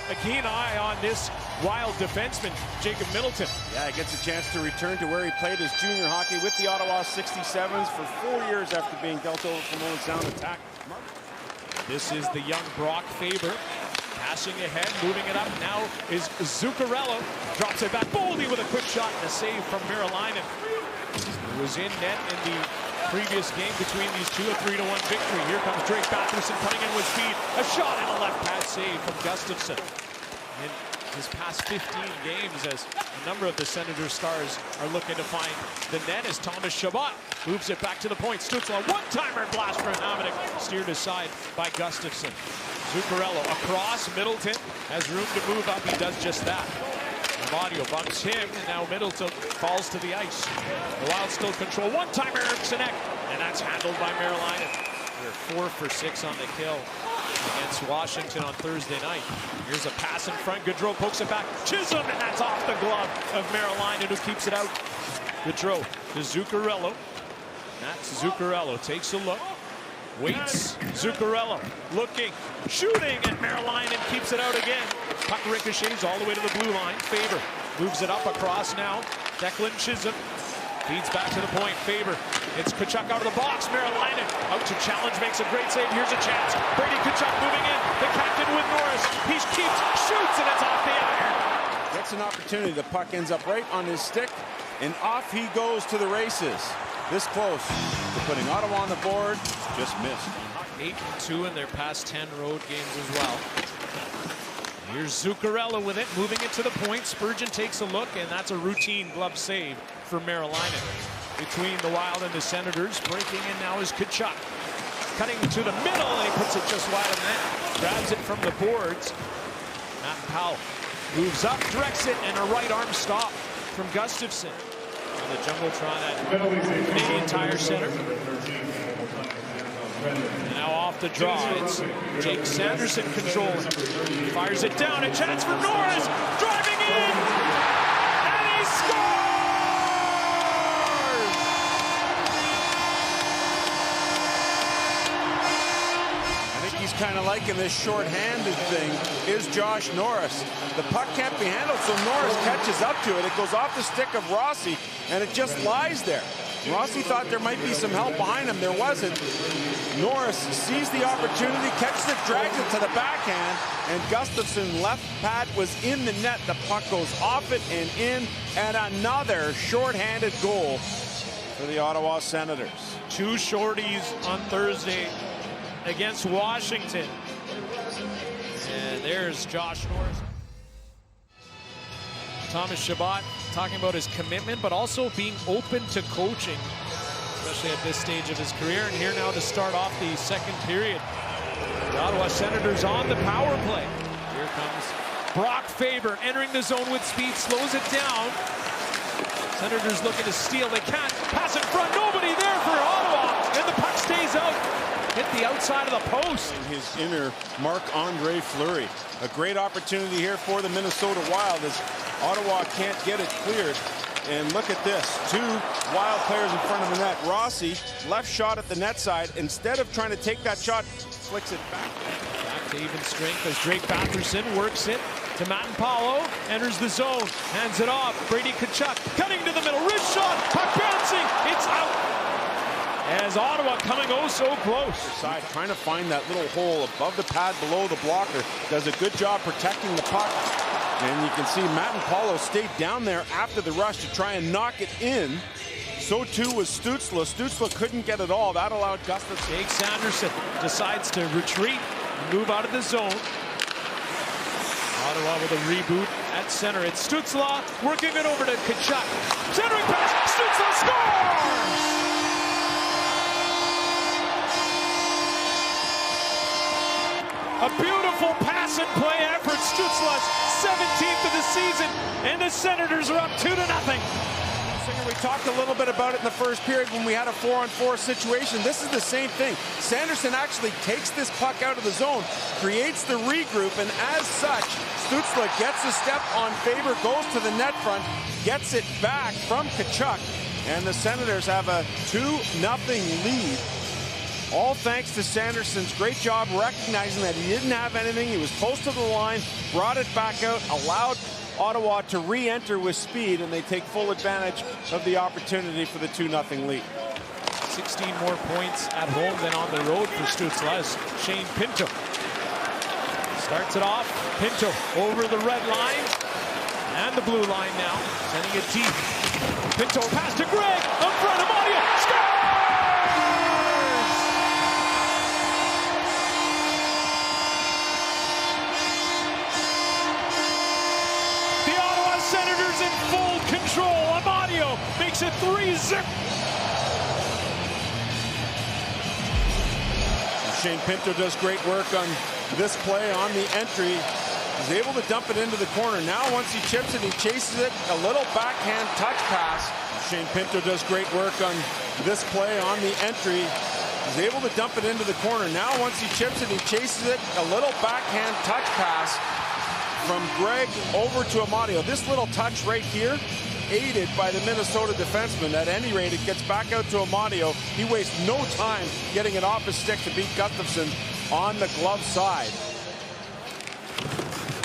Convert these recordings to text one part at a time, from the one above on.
a keen eye on this Wild defenseman, Jacob Middleton. Yeah, he gets a chance to return to where he played his junior hockey with the Ottawa 67s for 4 years after being dealt over from Owen Sound attack. This is the young Brock Faber. Passing ahead, moving it up. Now is Zuccarello. Drops it back. Boldy with a quick shot and a save from Marilainen. It was in net in the previous game between these two, a 3-1 victory. Here comes Drake Batherson cutting in with speed. A shot and a left pass save from Gustafsson. In his past 15 games, as a number of the Senators stars are looking to find the net, as Thomas Chabot moves it back to the point. Stützle, one-timer blast for Hamonic, steered aside by Gustafsson. Zuccarello across. Middleton has room to move up. He does just that. Amadio bumps him, and now Middleton falls to the ice. The Wild still control. One-timer, Sinek, and that's handled by Marilainen. They're 4 for 6 on the kill against Washington on Thursday night. Here's a pass in front. Gaudreau pokes it back. Chisholm, and that's off the glove of Marilainen, who keeps it out. Gaudreau to Zuccarello. That's Zuccarello. Takes a look. Waits. Zuccarello looking, shooting, and Marilainen keeps it out again. Puck ricochets all the way to the blue line. Faber moves it up across now. Declan Chisholm feeds back to the point. Faber, it's Tkachuk out of the box. Marilainen out to challenge, makes a great save. Here's a chance. Brady Tkachuk moving in. The captain with Norris. He keeps, shoots, and it's off the iron. Gets an opportunity. The puck ends up right on his stick, and off he goes to the races. This close to putting Ottawa on the board, just missed. 8-2 in their past 10 road games as well. Here's Zuccarello with it, moving it to the point. Spurgeon takes a look, and that's a routine glove save for Marilainen. Between the Wild and the Senators, breaking in now is Tkachuk. Cutting to the middle, and he puts it just wide of net. Grabs it from the boards. Matt Powell moves up, directs it, and a right arm stop from Gustafsson. On the Jumbotron at Canadian Tire Center. And now off the draw, it's Jake Sanderson controlling. Fires it down, a chance for Norris, driving in, and he scores! I think he's kind of liking this short-handed thing, is Josh Norris. The puck can't be handled, so Norris catches up to it. It goes off the stick of Rossi, and it just lies there. Rossi thought there might be some help behind him. There wasn't. Norris sees the opportunity, catches it, drags it to the backhand, and Gustafsson left pad was in the net. The puck goes off it and in, and another short-handed goal for the Ottawa Senators. 2 shorties on Thursday against Washington. And there's Josh Norris. Thomas Chabot talking about his commitment, but also being open to coaching, especially at this stage of his career. And here now to start off the second period. The Ottawa Senators on the power play. Here comes Brock Faber entering the zone with speed, slows it down. Senators looking to steal. They can't. Pass in front. Nobody there for Ottawa. And the puck stays out. Hit the outside of the post. In his inner Marc-Andre Fleury. A great opportunity here for the Minnesota Wild as Ottawa can't get it cleared. And look at this. 2 Wild players in front of the net. Rossi, left shot at the net side. Instead of trying to take that shot, flicks it back. Back to even strength as Drake Batherson works it to Matt-Paulo. Enters the zone. Hands it off. Brady Tkachuk cutting to the middle. Wrist shot. Puck bouncing. It's out. As Ottawa coming oh so close. Side trying to find that little hole above the pad below the blocker. Does a good job protecting the puck. And you can see Matt-Paulo stayed down there after the rush to try and knock it in. So too was Stützle. Stützle couldn't get it all. That allowed Gustafsson. Jake Sanderson decides to retreat and move out of the zone. Ottawa with a reboot at center. It's Stützle working it over to Tkachuk. Centering pass. Stützle scores! A beautiful pass and play effort. Stützle's 17th of the season, and the Senators are up 2-0. We talked a little bit about it in the first period when we had a 4-on-4 situation. This is the same thing. Sanderson actually takes this puck out of the zone, creates the regroup, and as such, Stützle gets a step on Faber, goes to the net front, gets it back from Tkachuk, and the Senators have a 2-0 lead All thanks to Sanderson's great job recognizing that he didn't have anything. He was close to the line, brought it back out, allowed Ottawa to re-enter with speed, and they take full advantage of the opportunity for the 2-0 lead. 16 more points at home than on the road for Stützle. Shane Pinto starts it off. Pinto over the red line and the blue line now, sending it deep. Pinto pass to Greg, up front of Amadio, scores! The Ottawa Senators in full control. Amadio makes it 3-0. Shane Pinto does great work on this play on the entry. He's able to dump it into the corner. Now once he chips it, he chases it. A little backhand touch pass. Shane Pinto does great work on this play on the entry. He's able to dump it into the corner. Now once he chips it, he chases it. A little backhand touch pass from Greg over to Amadio. This little touch right here, aided by the Minnesota defenseman. At any rate, it gets back out to Amadio. He wastes no time getting it off his stick to beat Gustafsson on the glove side.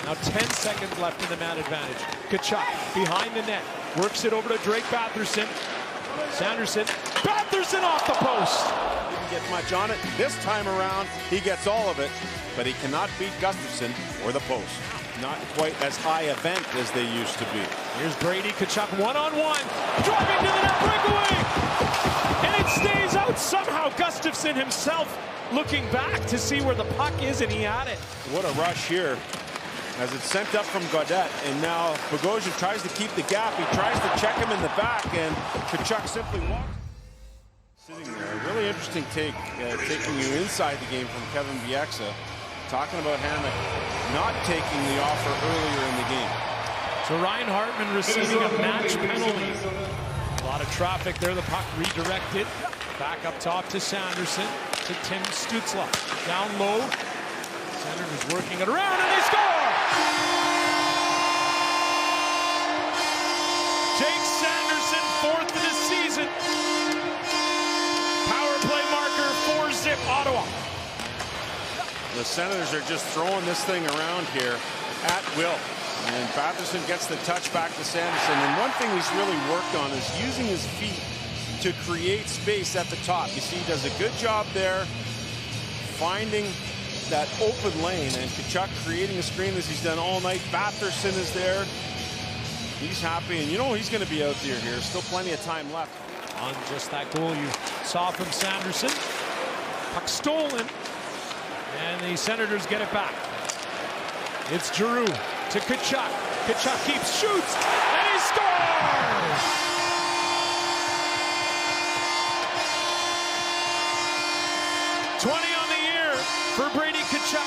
Now 10 seconds left in the man advantage. Tkachuk behind the net. Works it over to Drake Batherson. Sanderson. Batherson off the post. Didn't get much on it. This time around, he gets all of it, but he cannot beat Gustafsson or the post. Not quite as high event as they used to be. Here's Brady Tkachuk one-on-one. Driving to the net, breakaway. And it stays out somehow. Gustafsson himself looking back to see where the puck is, and he had it. What a rush here as it's sent up from Gaudette, and now Bogosian tries to keep the gap. He tries to check him in the back, and Tkachuk simply walks. Sitting there, a really interesting take, taking you inside the game from Kevin Bieksa, talking about Hammock not taking the offer earlier in the game. So Ryan Hartman receiving a match penalty. A lot of traffic there. The puck redirected. Back up top to Sanderson, to Tim Stützle. Down low. Senators working it around, and they score! Jake Sanderson, fourth of the season. Power play marker, 4-0 Ottawa. The Senators are just throwing this thing around here at will. And Batherson gets the touch back to Sanderson. And one thing he's really worked on is using his feet to create space at the top. You see, he does a good job there finding that open lane, and Tkachuk creating a screen as he's done all night. Batherson is there. He's happy, and you know he's going to be out there here. Still plenty of time left. On just that goal you saw from Sanderson. Puck stolen, and the Senators get it back. It's Giroux to Tkachuk. Tkachuk keeps, shoots, and he scores! For Brady Tkachuk,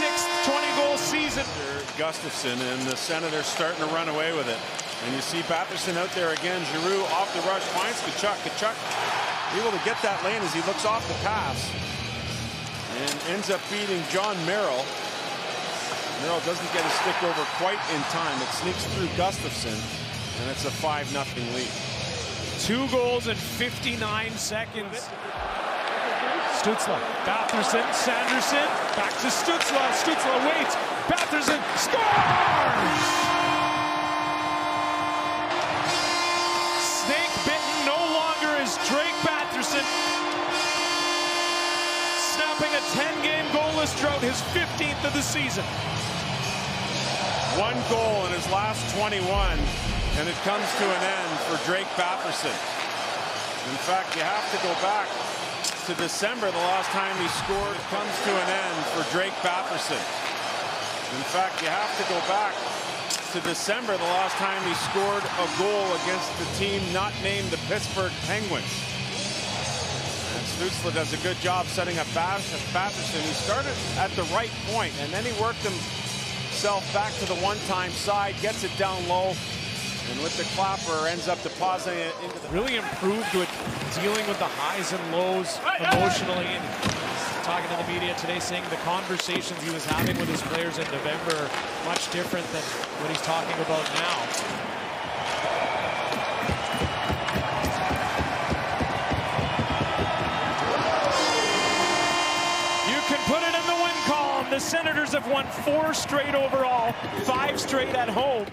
6th 20-goal season. Gustafsson, and the Senators starting to run away with it. And you see Batherson out there again. Giroux off the rush, finds Tkachuk. Tkachuk able to get that lane as he looks off the pass. And ends up beating John Merrill. Merrill doesn't get his stick over quite in time. It sneaks through Gustafsson, and it's a 5-0 lead. 2 goals in 59 seconds. Stützle, Batherson, Sanderson, back to Stützle. Stützle waits. Batherson scores! Snake bitten no longer is Drake Batherson. Snapping a 10-game goalless drought, his 15th of the season. 1 goal in his last 21, and it comes to an end for Drake Batherson. In fact, you have to go back to December, the last time he scored. Comes to an end for Drake Batherson. In fact, you have to go back to December, the last time he scored a goal against the team not named the Pittsburgh Penguins. And Stützle does a good job setting up Batherson. He started at the right point, and then he worked himself back to the one-time side, gets it down low, and with the clapper ends up depositing it into the... Really improved with dealing with the highs and lows emotionally. And talking to the media today, saying the conversations he was having with his players in November are much different than what he's talking about now. the Senators have won 4 straight overall, 5 straight at home.